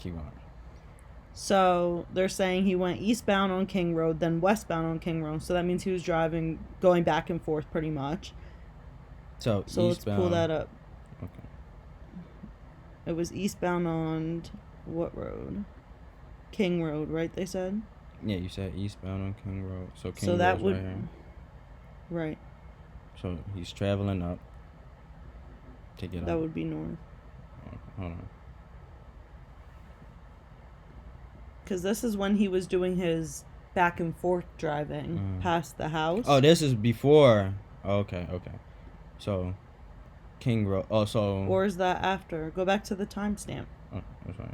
keep going. So they're saying he went eastbound on King Road, then westbound on King Road. So that means he was going back and forth pretty much. So let's pull that up. Okay. It was eastbound on what road? King Road, right? They said. Yeah, you said eastbound on King Road. So King so that Road's would right here. Right. So he's traveling up. Take it up. That would be north. Okay, hold on. Because this is when he was doing his back and forth driving past the house. Oh, this is before. Oh, okay. So, King Road. Oh, so. Or is that after? Go back to the timestamp. Oh, that's right.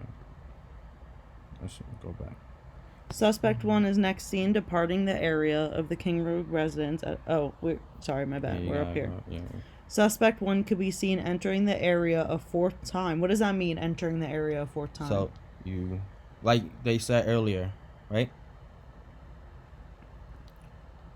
Let's go back. Suspect 1 is next seen departing the area of the King Road residence. Sorry, my bad. Yeah, we're up here. Yeah. Suspect 1 could be seen entering the area a fourth time. What does that mean, entering the area a fourth time? So, you. Like they said earlier, right?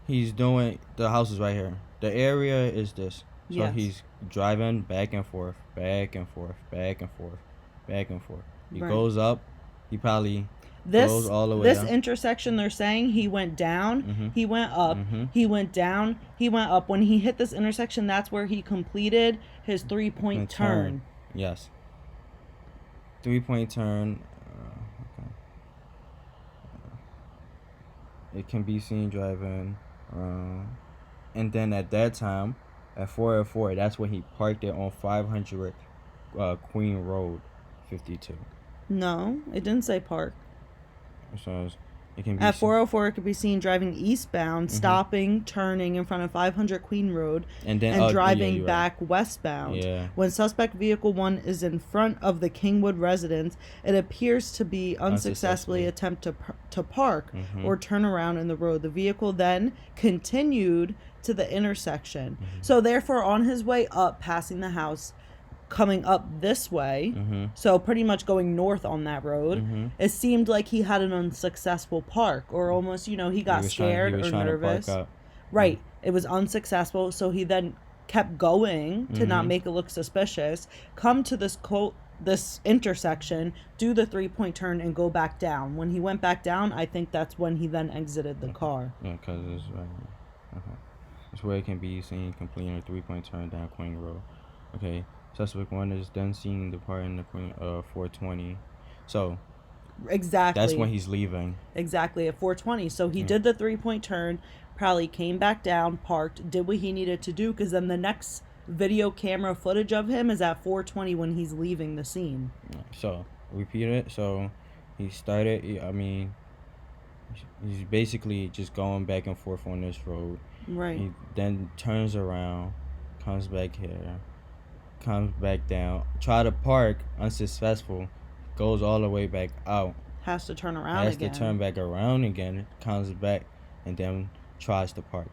He's doing, the house is right here. The area is this. So yes. He's driving back and forth, back and forth, back and forth, back and forth. He right. goes up. He probably goes all the way This down. intersection, they're saying he went down, he went up, he went down, he went up. When he hit this intersection, that's where he completed his 3-point turn. Yes. 3-point turn. It can be seen driving, and then at that time, at 4:04, that's when he parked it on 500 Queen Road, 52. No, it didn't say park. So it can be at 4:04, it could be seen driving eastbound, stopping, turning in front of 500 Queen Road, and driving back westbound. Yeah. When suspect vehicle 1 is in front of the Kingwood residence, it appears to be unsuccessfully attempt to park or turn around in the road. The vehicle then continued to the intersection. So therefore, on his way up, passing the house, coming up this way, so pretty much going north on that road, it seemed like he had an unsuccessful park, or almost, he got scared or nervous. Right. It was unsuccessful, so he then kept going to not make it look suspicious, come to this intersection, do the 3-point turn, and go back down. When he went back down, I think that's when he then exited the car. Yeah, because it's right here. It's where it can be seen completing a 3-point turn down Queen Road. Okay. Suspect 1 is then seen departing the 420. So exactly, that's when he's leaving. Exactly, at 420. So he did the 3-point turn, probably came back down, parked, did what he needed to do, because then the next video camera footage of him is at 420 when he's leaving the scene. So repeat it. So he started, he's basically just going back and forth on this road. Right. He then turns around, comes back here, comes back down, try to park, unsuccessful, goes all the way back out, has to turn around again, to turn back around again, comes back, and then tries to park.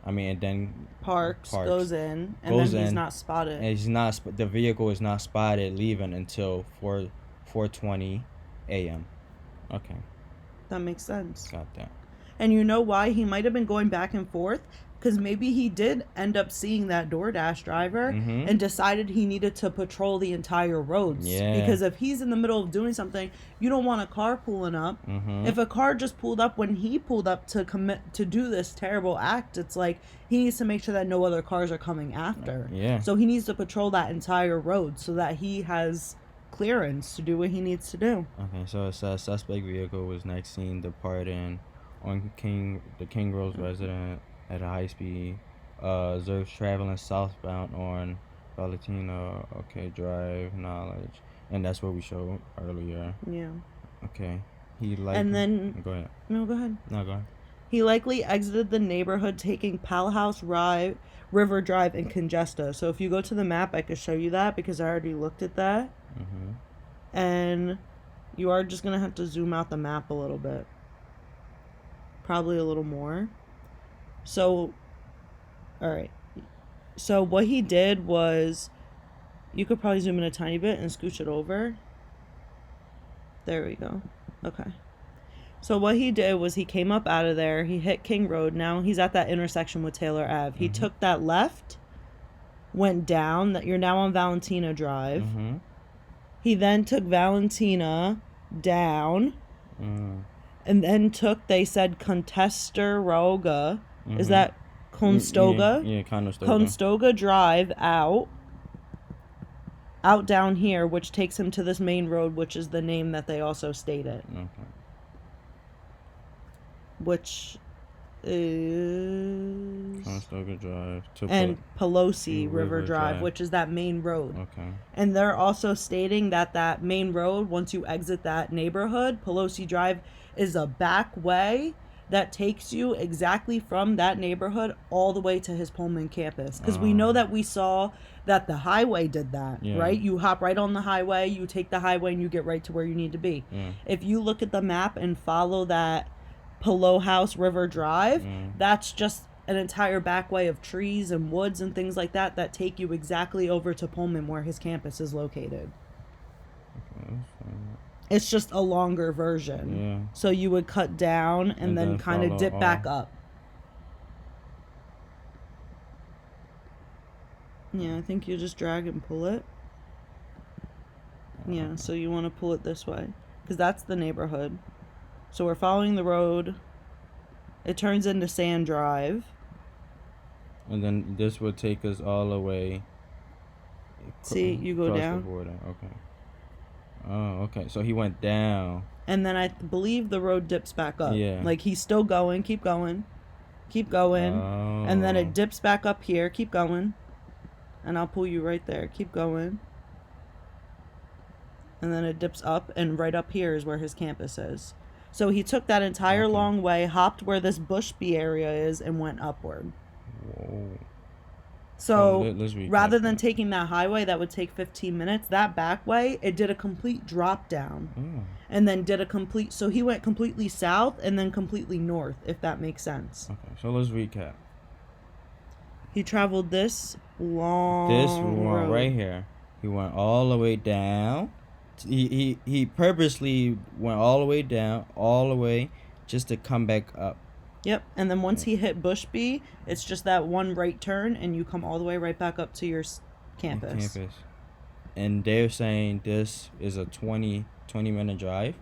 And then parks, goes in, and then he's not spotted. And the vehicle is not spotted leaving until 4:20 a.m. Okay, that makes sense. Got that. And you know why he might have been going back and forth? Because maybe he did end up seeing that DoorDash driver and decided he needed to patrol the entire roads. Yeah. Because if he's in the middle of doing something, you don't want a car pulling up. If a car just pulled up when he pulled up to do this terrible act, it's like he needs to make sure that no other cars are coming after. Yeah. So he needs to patrol that entire road so that he has clearance to do what he needs to do. Okay, so it says suspect vehicle was next seen departing on the King Road resident at a high speed, observed traveling southbound on Valentino, Drive, Knowledge, and that's what we showed earlier. Yeah. Okay. And then... Go ahead. No, go ahead. No, go ahead. He likely exited the neighborhood taking Palhouse River Drive and Congesta. So if you go to the map, I could show you that because I already looked at that. And you are just going to have to zoom out the map a little bit. Probably a little more. So, alright. So what he did was, you could probably zoom in a tiny bit and scooch it over. There we go. Okay. So what he did was he came up out of there, he hit King Road, now he's at that intersection with Taylor Ave. He took that left, went down, that you're now on Valentina Drive. He then took Valentina down, and then took, they said, Conestoga. Is that Conestoga? Yeah, Conestoga. Conestoga Drive out down here, which takes him to this main road, which is the name that they also stated. Okay. Which is Conestoga Drive to and Pelosi River Drive, which is that main road. Okay. And they're also stating that main road, once you exit that neighborhood, Pelosi Drive is a back way that takes you exactly from that neighborhood all the way to his Pullman campus. Because we know that we saw that the highway did that, right? You hop right on the highway, you take the highway, and you get right to where you need to be. If you look at the map and follow that Palo House River Drive, that's just an entire back way of trees and woods and things like that that take you exactly over to Pullman, where his campus is located. Okay. It's just a longer version. Yeah. So you would cut down and then kind of dip back up. Yeah, I think you just drag and pull it. Yeah, so you want to pull it this way, because that's the neighborhood. So we're following the road. It turns into Sand Drive. And then this would take us all the way. See, you go down. The border. Okay. Oh, okay. So he went down. And then I believe the road dips back up. Yeah. Like he's still going. Keep going. Keep going. Oh. And then it dips back up here. Keep going. And I'll pull you right there. Keep going. And then it dips up, and right up here is where his campus is. So he took that entire long way, hopped where this Bushby area is, and went upward. Whoa. So rather than taking that highway that would take 15 minutes, that back way, it did a complete drop down. And then did a complete, so he went completely south and then completely north, if that makes sense. Okay, so let's recap. He traveled this long road right here. He went all the way down. He purposely went all the way down, all the way, just to come back up. Yep, and then once he hit Bushby, it's just that one right turn, and you come all the way right back up to your campus. And they're saying this is a 20-minute drive?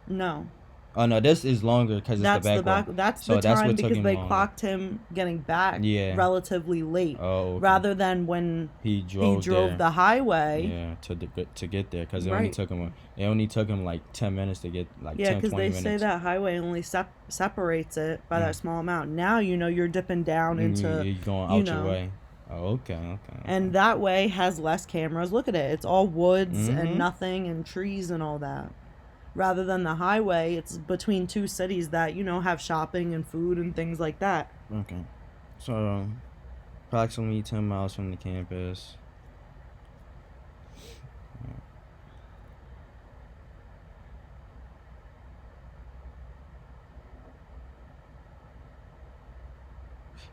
No. Oh, no, this is longer because it's the back. That's the time because they clocked him getting back relatively late. Oh, okay. Rather than when he drove the highway. Yeah, to get there, because it only took him like 10 minutes to get, like 10, 20 minutes. Yeah, because they say that highway only separates it by that small amount. Now, you're dipping down into... You're going out your way. Oh, okay. And that way has less cameras. Look at it. It's all woods and nothing and trees and all that. Rather than the highway, it's between two cities that, have shopping and food and things like that. Okay. So, approximately 10 miles from the campus.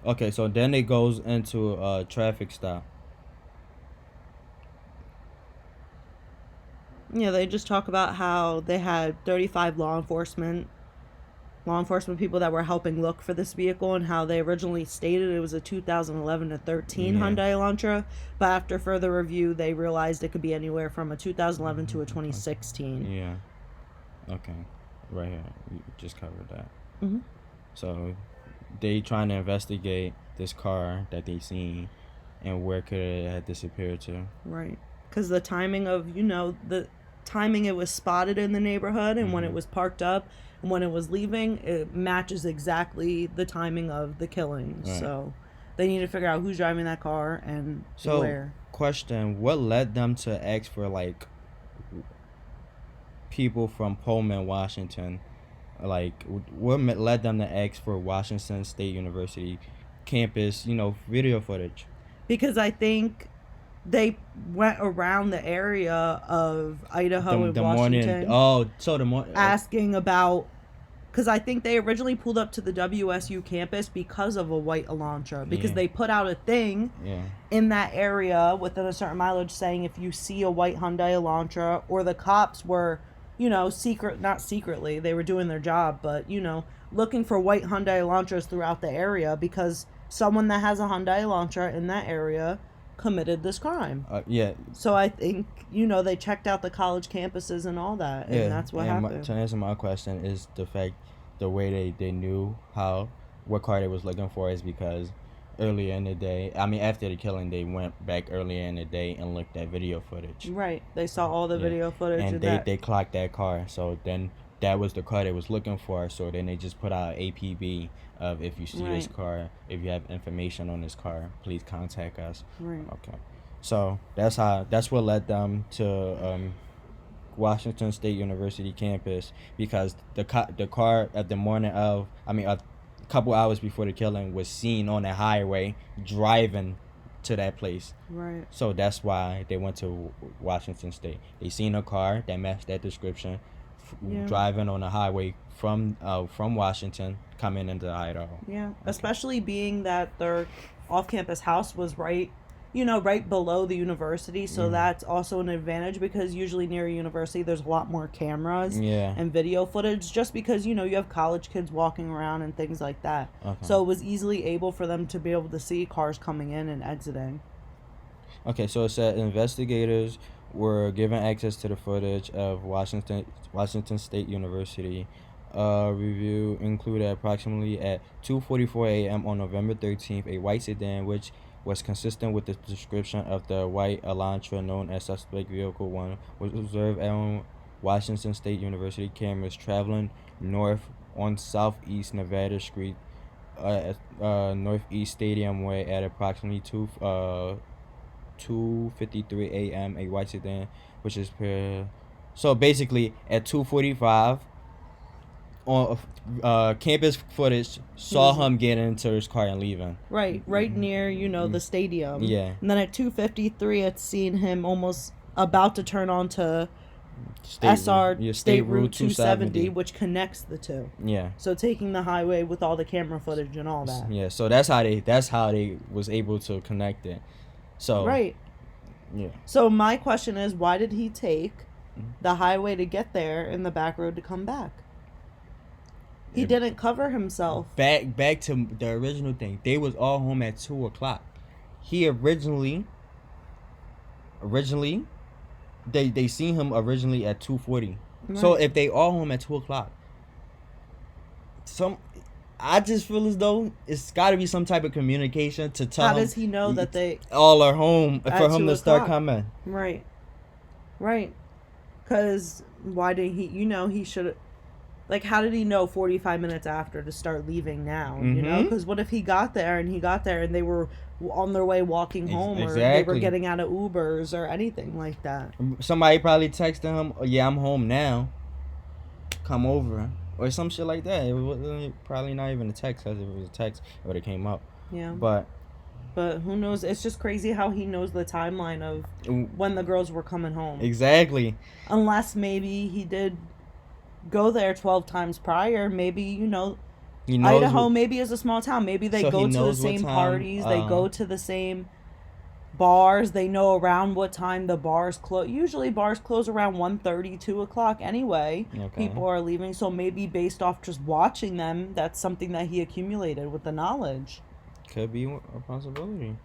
Okay, so then it goes into a traffic stop. Yeah, they just talk about how they had 35 law enforcement people that were helping look for this vehicle, and how they originally stated it was a 2011 to 13 Hyundai Elantra, but after further review, they realized it could be anywhere from a 2011 to a 2016. Yeah. Okay. Right here. We just covered that. So, they trying to investigate this car that they seen and where could it have disappeared to. Right. Because the timing of, the timing it was spotted in the neighborhood and when it was parked up and when it was leaving, it matches exactly the timing of the killings. Right. So they need to figure out who's driving that car and where. Question, what led them to ask for, like, people from Pullman, Washington? Like, what led them to ask for Washington State University campus, video footage? Because I think they went around the area of Idaho and Washington. Asking about, because I think they originally pulled up to the WSU campus because of a white Elantra. Because they put out a thing in that area within a certain mileage saying if you see a white Hyundai Elantra, or the cops were, not secretly, they were doing their job, but, looking for white Hyundai Elantras throughout the area, because someone that has a Hyundai Elantra in that area committed this crime. Yeah. So I think, you know, they checked out the college campuses and all that, and that's what happened. To answer my question is the fact, the way they knew what car they was looking for is because earlier in the day, I mean after the killing, they went back earlier in the day and looked at video footage. Right. They saw all the video footage. And they clocked that car. So then that was the car they was looking for. So then they just put out APB of, if you see this car, if you have information on this car, please contact us. Right. Okay. So that's what led them to Washington State University campus, because the car at the morning of, a couple hours before the killing was seen on the highway driving to that place. Right. So that's why they went to Washington State. They seen a car that matched that description, driving on the highway from Washington coming into Idaho. Yeah, okay. Especially being that their off-campus house was right below the university, so that's also an advantage, because usually near a university there's a lot more cameras and video footage, just because you have college kids walking around and things like that. So it was easily able for them to be able to see cars coming in and exiting. Okay, so it said investigators were given access to the footage of Washington State University. Review included approximately at 2:44 a.m. on November 13th, a white sedan which was consistent with the description of the white Elantra known as suspect vehicle 1 was observed on Washington State University cameras traveling north on Southeast Nevada Street, Northeast Stadium Way at approximately 2:53 a.m. A white sedan, which is so basically at 2:45 on campus footage saw him getting into his car and leaving. Right near the stadium. Yeah. And then at 2:53, it's seen him almost about to turn onto State Route 270, which connects the two. Yeah. So taking the highway with all the camera footage and all that. Yeah. So that's how they was able to connect it. So. Right. Yeah. So my question is, why did he take the highway to get there and the back road to come back? He didn't cover himself. Back to the original thing. They was all home at 2:00. He originally they seen him originally at 2:40. Right. So if they all home at 2:00, I just feel as though it's got to be some type of communication to tell him. How does he know that they all are home for him to start coming? Right. Because why did he? He should. Like, how did he know 45 minutes after to start leaving now? Because what if he got there and they were on their way walking home, or they were getting out of Ubers or anything like that? Somebody probably texted him, "Oh, yeah, I'm home now. Come over," or some shit like that. It was probably not even a text, because if it was a text, it would have came up. Yeah. But who knows? It's just crazy how he knows the timeline of when the girls were coming home. Exactly. Unless maybe he did go there 12 times prior. Maybe Idaho maybe is a small town. Maybe they go to the same parties, they go to the same bars, they know around what time the bars close. Usually bars close around 1:30, 2:00 anyway. People are leaving, so maybe based off just watching them, that's something that he accumulated with the knowledge. Could be a possibility,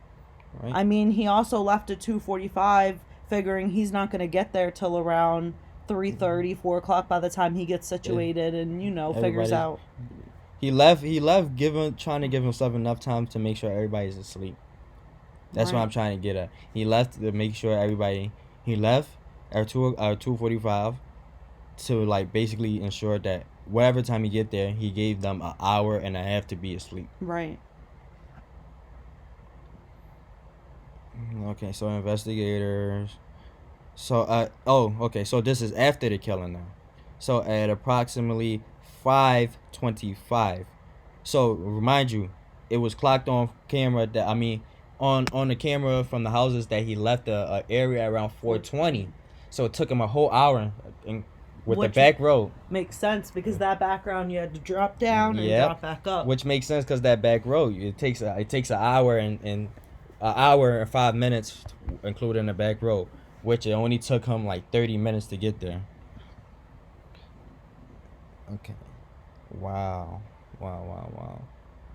right? I mean, he also left at 2:45 figuring he's not going to get there till around 3:30, 4:00 by the time he gets situated and figures out. He left trying to give himself enough time to make sure everybody's asleep. That's what I'm trying to get at. He left to make sure he left at 2:45 to basically ensure that whatever time he get there, he gave them an hour and a half to be asleep. Right. Okay, so investigators. So this is after the killing now. So at approximately 5:25. So remind you, it was clocked on camera on the camera from the houses that he left the area around 4:20. So it took him a whole hour with the back road. Makes sense, because that background you had to drop down and drop back up. Which makes sense, because that back road it takes an hour and an hour and 5 minutes, including the back road, which it only took him 30 minutes to get there. Okay. Wow.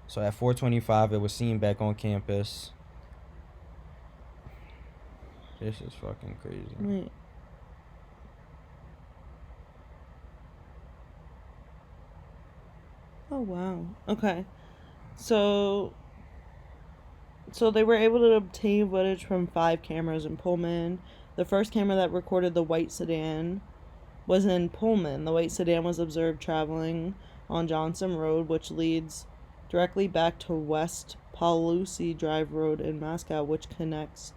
So at 4:25, it was seen back on campus. This is fucking crazy. Wait. Oh wow. Okay. So they were able to obtain footage from 5 cameras in Pullman. The first camera that recorded the white sedan was in Pullman. The white sedan was observed traveling on Johnson Road, which leads directly back to West Palusi Drive Road in Moscow, which connects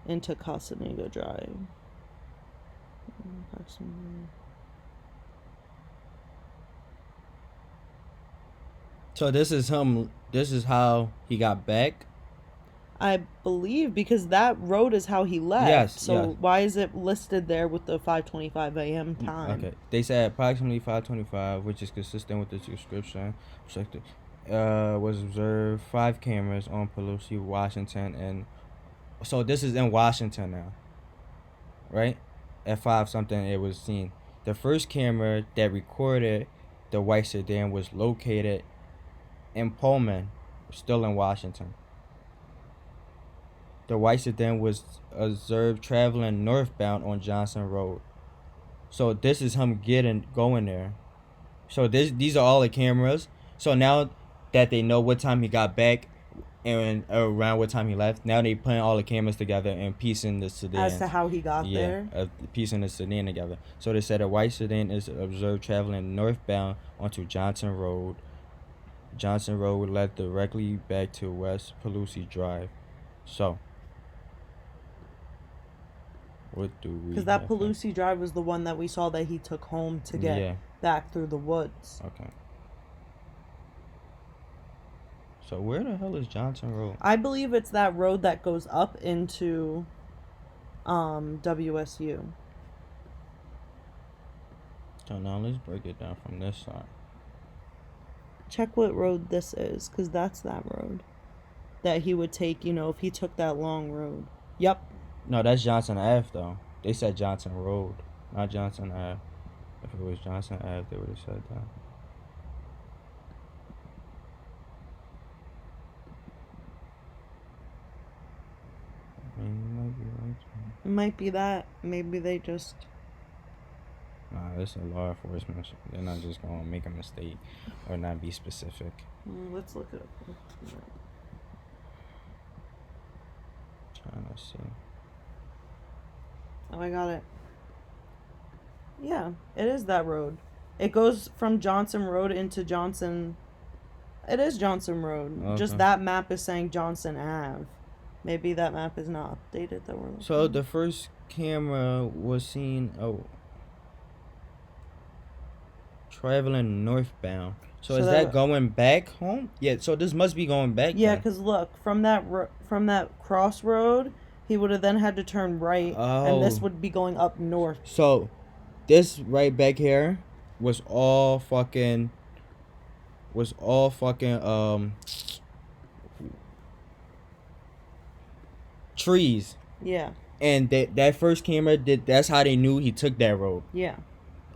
into Casanega Drive. So this is him. This is how he got back. I believe because that road is how he left. Yes. So yes. why is it listed there with the 5:25 a.m. time? Okay. They said approximately 5:25, which is consistent with the description. Was observed 5 cameras on Pelosi, Washington, and so this is in Washington now, right? At 5 something, it was seen. The first camera that recorded the white sedan was located in Pullman, still in Washington. The white sedan was observed traveling northbound on Johnson Road. So this is him going there. So these are all the cameras. So now that they know what time he got back and around what time he left, now they putting all the cameras together and piecing the sedan. As to how he got there? Yeah, piecing the sedan together. So they said a white sedan is observed traveling northbound onto Johnson Road. Johnson Road led directly back to West Palusi Drive. So, what do we? Because that Palusi Drive was the one that we saw that he took home to get back through the woods. Okay. So where the hell is Johnson Road? I believe it's that road that goes up into WSU. So now let's break it down from this side. Check what road this is, because that's that road that he would take, if he took that long road. Yep. No, that's Johnson Ave, though. They said Johnson Road, not Johnson Ave. If it was Johnson Ave, they would have said that. I mean, you might be right. It might be that. Maybe they just... Nah, this is law enforcement. They're not just going to make a mistake or not be specific. Let's look it up. Trying to see. Oh, I got it. Yeah, it is that road. It goes from Johnson Road into Johnson. It is Johnson Road. Okay. Just that map is saying Johnson Ave. Maybe that map is not updated that we're looking. So the first camera was seen traveling northbound. So is that going back home? Yeah, so this must be going back. Yeah, because look, from that crossroad, he would have then had to turn right, and this would be going up north. So this right back here was all fucking trees. Yeah. And that first camera that's how they knew he took that road. Yeah.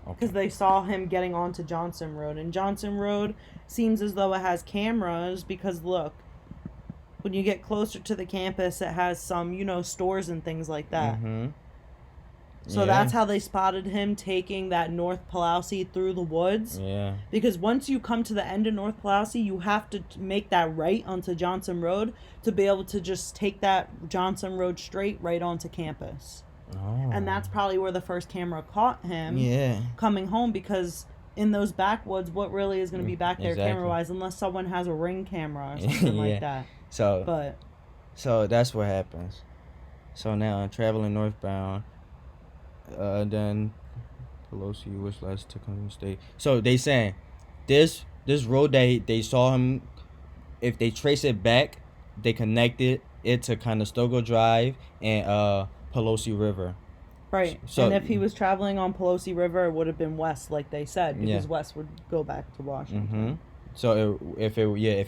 Because they saw him getting onto Johnson Road. And Johnson Road seems as though it has cameras because, look, when you get closer to the campus, it has some, stores and things like that. Mm-hmm. So that's how they spotted him taking that North Pulaski through the woods. Yeah. Because once you come to the end of North Pulaski, you have to make that right onto Johnson Road to be able to just take that Johnson Road straight right onto campus. Oh. And that's probably where the first camera caught him coming home, because in those backwoods, what really is going to be back there camera-wise, unless someone has a Ring camera or something like that. So that's what happens. So now I'm traveling northbound. Then Pelosi was last to come to state. So they saying this road that they saw him, if they trace it back, they connected it to Conestoga Drive and Pelosi River. Right. So, and if he was traveling on Pelosi River, it would have been west, like they said, because west would go back to Washington. Mm-hmm. So if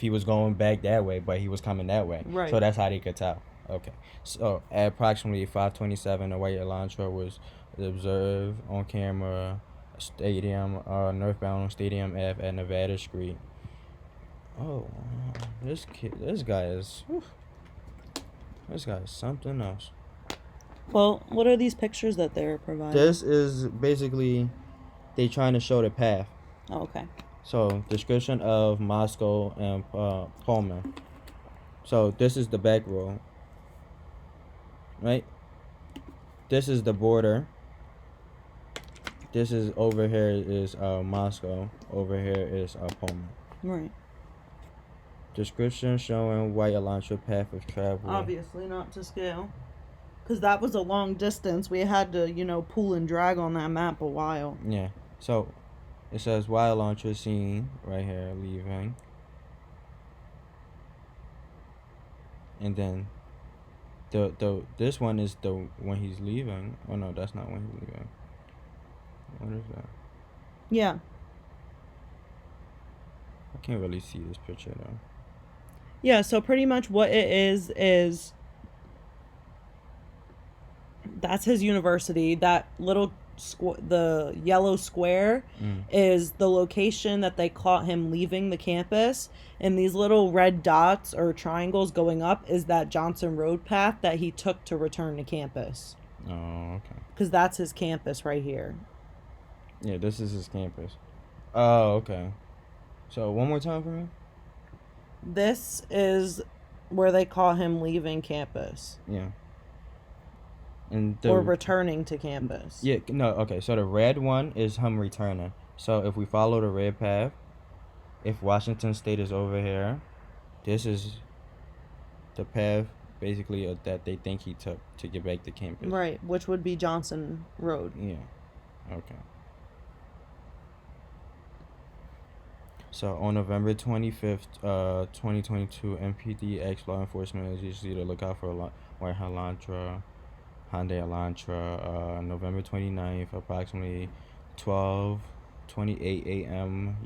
he was going back that way, but he was coming that way. Right. So that's how they could tell. Okay. So at approximately 5:27, a white Elantra was observed on camera, northbound on Stadium Ave at Nevada Street. Oh, this guy is something else. Well, what are these pictures that they're providing? This is basically they trying to show the path. Oh, okay. So description of Moscow and Pullman. So this is the back row, right? This is the border. This is over here is Moscow. Over here is Pullman. Right. Description showing white Elantra path of travel. Obviously not to scale. Because that was a long distance. We had to, pull and drag on that map a while. Yeah. So it says white Elantra seen right here leaving. And then this one is the when he's leaving. Oh no, that's not when he's leaving. What is that? Yeah. I can't really see this picture though. Yeah, so pretty much what it is that's his university. That little the yellow square is the location that they caught him leaving the campus, and these little red dots or triangles going up is that Johnson Road path that he took to return to campus. Oh, okay. Because that's his campus right here. Yeah, this is his campus. Oh, okay. So one more time for me. This is where they caught him leaving campus. Yeah. And or returning to campus. Yeah, no, okay. So the red one is him returning. So if we follow the red path, if Washington State is over here, this is the path basically that they think he took to get back to campus. Right, which would be Johnson Road. Yeah. Okay. So on November 25th, 2022, MPD X law enforcement agency to look out for white Hyundai Elantra, November 29th, approximately 12:28 a.m.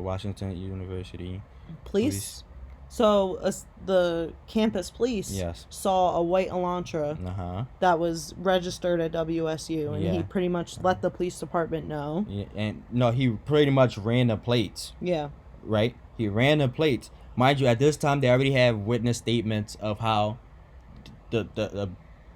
Washington University. Police. So the campus police saw a white Elantra that was registered at WSU, and he pretty much let the police department know. Yeah, and no, he pretty much ran the plates. Yeah. Right? He ran the plates. Mind you, at this time, they already have witness statements of how the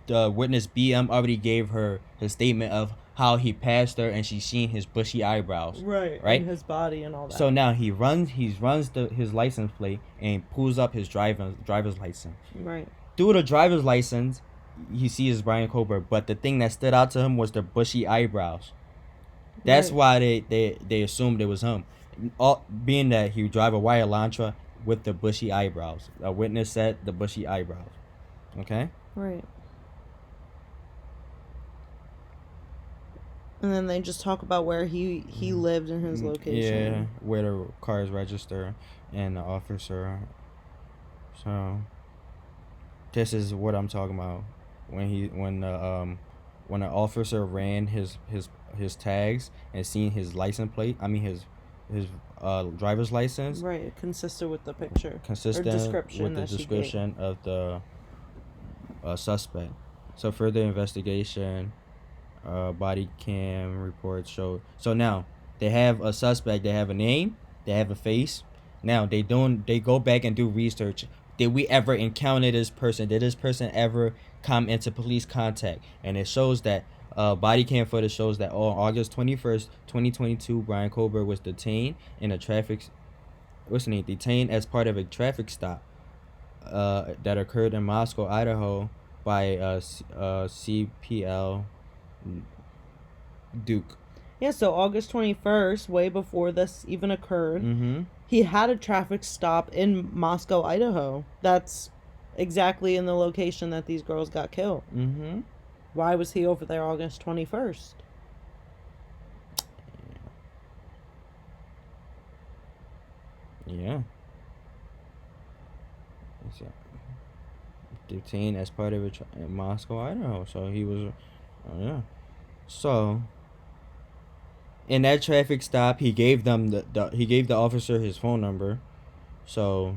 witness BM already gave her his statement of how he passed her and she seen his bushy eyebrows. Right. And his body and all that. So now he runs his license plate and pulls up his driver's license. Right. Through the driver's license, he sees Bryan Kohberger, but the thing that stood out to him was the bushy eyebrows. That's why they assumed it was him. Being that he drive a white Elantra with the bushy eyebrows. A witness said the bushy eyebrows. Okay? Right. And then they just talk about where he lived in his location. Yeah, where the car is registered and the officer. So this is what I'm talking about. When the officer ran his tags and seen his license plate, his driver's license. Right, consistent with the picture. Consistent with the description of the suspect. So further investigation. Body cam reports show. So now they have a suspect. They have a name. They have a face. Now they go back and do research. Did we ever encounter this person? Did this person ever come into police contact? And it shows that body cam footage shows that on August 21st, 2022, Bryan Kohberger was detained in a detained as part of a traffic stop that occurred in Moscow, Idaho, by CPL. Duke. Yeah, so August 21st, way before this even occurred, he had a traffic stop in Moscow, Idaho. That's exactly in the location that these girls got killed. Why was he over there August 21st? Yeah. Detained as part of in Moscow, Idaho. So he was, So, in that traffic stop, he gave them the officer his phone number. So,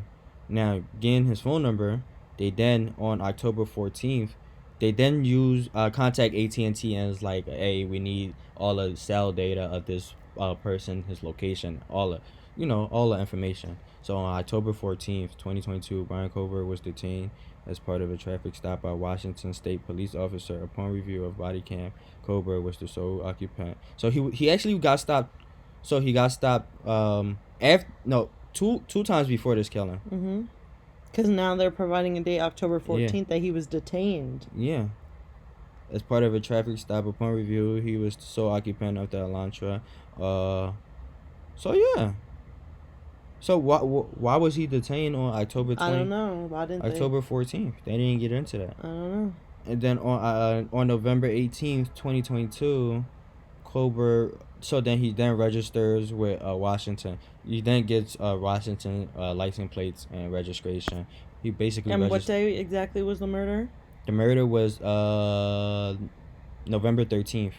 now getting his phone number, they then on October 14th, They then use contact AT&T and it's like, hey, we need all the cell data of this person, his location, all the information. So on October 14th, 2022, Bryan Kohberger was detained as part of a traffic stop by Washington State police officer. Upon review of body cam, Kohberger was the sole occupant. So he actually got stopped. So he got stopped two times before this killing. Mm-hmm. Because now they're providing a date, October 14th, that he was detained. Yeah. As part of a traffic stop, upon review, he was the sole occupant of the Elantra. So yeah. So why was he detained on October 20th? I don't know. Why didn't October 14th. They didn't get into that. I don't know. And then on November 18th, 2022, Kohberger. So then he registers with Washington. He then gets Washington license plates and registration. He basically. And what day exactly was the murder? The murder was November 13th.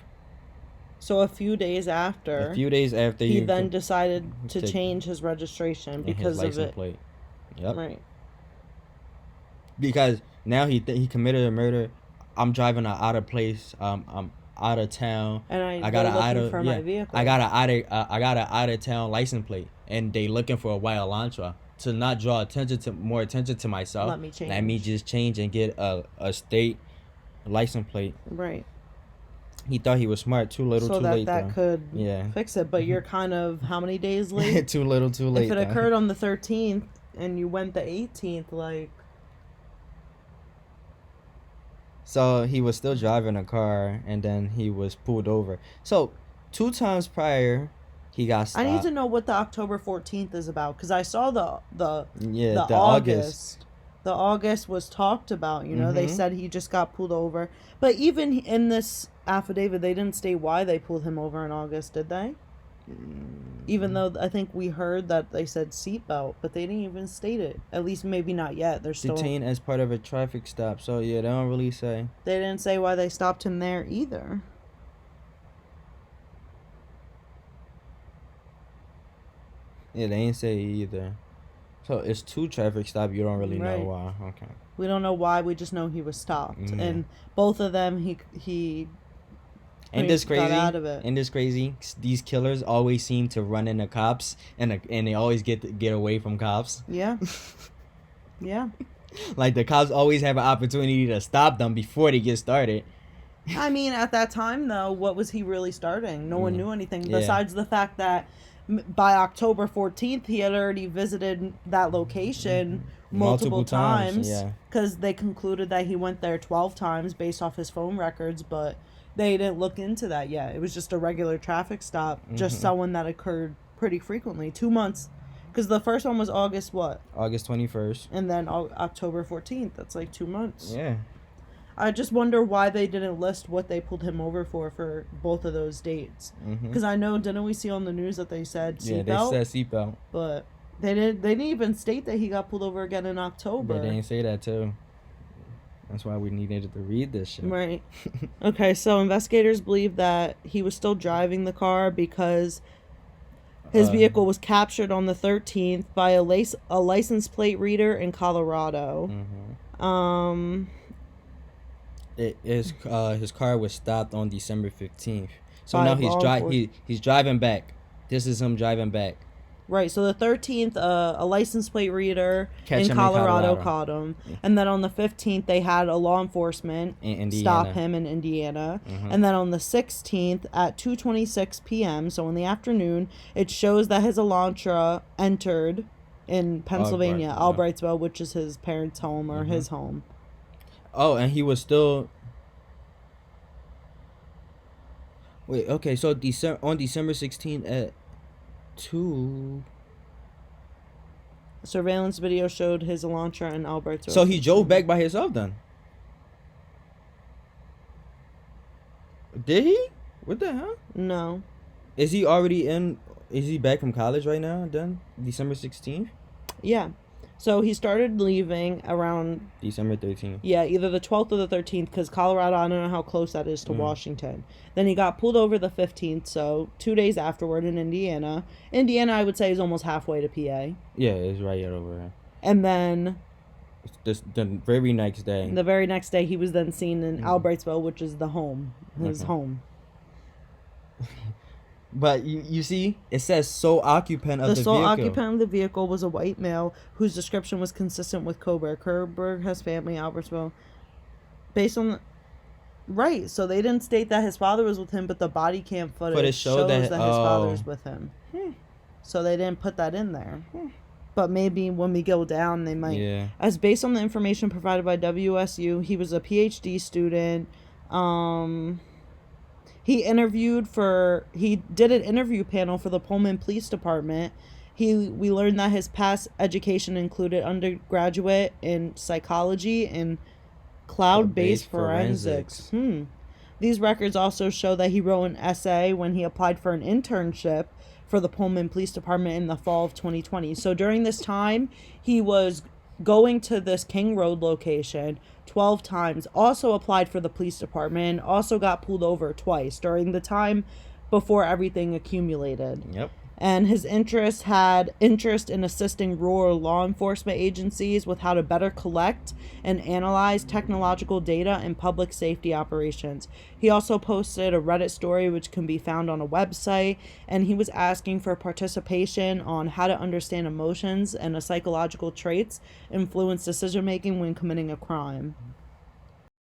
So a few days after. He then decided to change his registration because his of it. Plate. Yep. Right. Because now he committed a murder. I'm driving out of place. I'm out of town. And I got my vehicle. I got a out of town license plate, and they looking for a white Elantra. To not draw more attention to myself. Let me change. Let me just change and get a state license plate. Right. He thought he was smart. Too little, too late. So that could yeah. fix it. But you're kind of how many days late? Too little, too late. If it occurred on the 13th and you went the 18th, like. So he was still driving a car, and then he was pulled over. So 2 times prior, he got stopped. I need to know what the October 14th is about, because I saw the August. The August was talked about. You know, Mm-hmm. They said he just got pulled over, but even in this affidavit, they didn't state why they pulled him over in August, did they? Even though I think we heard that they said seatbelt, but they didn't even state it. At least maybe not yet. They're still detained as part of a traffic stop. So yeah, they don't really say. They didn't say why they stopped him there either. Yeah, they ain't say either. So it's 2 traffic stops. You don't really know Right. why. Okay. We don't know why. We just know he was stopped, Yeah. and both of them he. Ain't this crazy? Got out of it. Ain't this crazy? These killers always seem to run into cops, and they always get away from cops. Yeah. Yeah. Like the cops always have an opportunity to stop them before they get started. I mean, at that time, though, what was he really starting? No one knew anything Yeah. besides the fact that by October 14th, he had already visited that location multiple times. Yeah. Because they concluded that he went there 12 times based off his phone records, but they didn't look into that yet. It was just a regular traffic stop, just someone that occurred pretty frequently. 2 months. Because the first one was August what? August 21st. And then October 14th. That's like 2 months. Yeah. I just wonder why they didn't list what they pulled him over for both of those dates. Because I know, didn't we see on the news that they said seatbelt? Yeah, they said seatbelt. But they didn't even state that he got pulled over again in October. They didn't say that too. That's why we needed to read this shit. Right. Okay, so investigators believe that he was still driving the car because his vehicle was captured on the 13th by a license plate reader in Colorado. His car was stopped on December 15th. So By now he's driving back. This is him driving back. Right, so the 13th, a license plate reader Catch in him in Colorado Colorado. caught him. And then on the 15th, they had a law enforcement In Indiana. stop him in Indiana. And then on the 16th at 2:26 p.m., so in the afternoon, it shows that his Elantra entered in Pennsylvania, Albrightsville, which is his parents' home or his home. Oh, and he was still... Wait, okay, so on December 16th at 2... Surveillance video showed his Elantra in Albrightsville. So he drove back by himself then? Did he? What the hell? No. Is he back from college right now then? December 16th? Yeah. So he started leaving around... December 13th. Yeah, either the 12th or the 13th, because Colorado, I don't know how close that is to Washington. Then he got pulled over the 15th, so 2 days afterward in Indiana. Indiana, I would say, is almost halfway to PA. Yeah, it's right over here. And then the very next day. The very next day, he was then seen in Albrightsville, which is his home. But you see, it says sole occupant of the vehicle. The sole occupant of the vehicle was a white male whose description was consistent with Kohberger. Kohberger has family in Albertsville. Based on right, so they didn't state that his father was with him, but the body cam footage shows that his father is with him. So they didn't put that in there. But maybe when we go down, they might. Yeah. As based on the information provided by WSU, he was a PhD student. He did an interview panel for the Pullman Police Department. We learned that his past education included undergraduate in psychology and cloud-based forensics. These records also show that he wrote an essay when he applied for an internship for the Pullman Police Department in the fall of 2020. So during this time, he was going to this King Road location 12 times, also applied for the police department, also got pulled over twice during the time before everything accumulated. Yep. And his had interest in assisting rural law enforcement agencies with how to better collect and analyze technological data in public safety operations. He also posted a Reddit story which can be found on a website, and he was asking for participation on how to understand emotions and the psychological traits influence decision making when committing a crime.